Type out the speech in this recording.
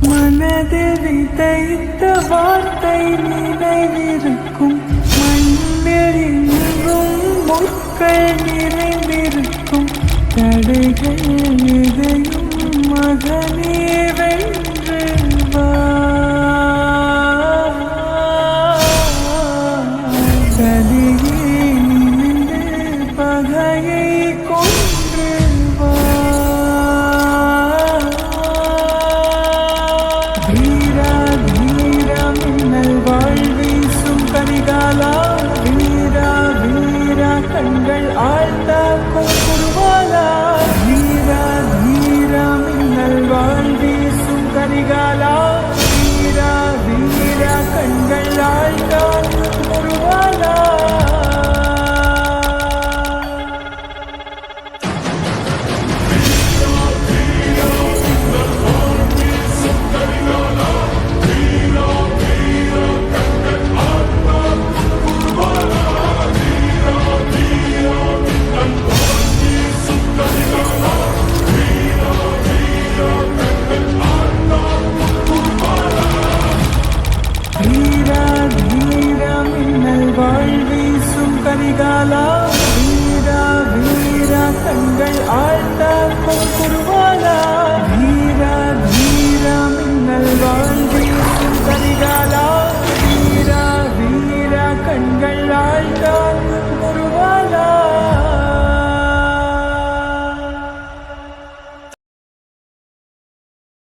மனதில் விதைத்த வார்த்தை நினைவிருக்கும், மண்ணில் எங்கும் முட்கள் நிறைந்திருக்கும், தடைகள் எதையும் மகனே வென்று வா. சதியே நிமிந்து பகையை கொன்று வா. வீரா வீரா மின்னல் வாழ்வீசும் கரிகாலா, வீரா வீரா கண்கள் ஆழ்ந்தாக்கும் குருவாலா. வீரா வீரா மின்னல் வாழ்வீசும் கரிகாலா, வீரா வீரா கண்கள் ஆழ்ந்தாக்கும் குருவாலா. வீரா வீரா மின்னல் வாழ்வீசும் கரிகாலா, வீரா வீரா கண்கள் ஆழ்ந்தாக்கும் குருவாலா.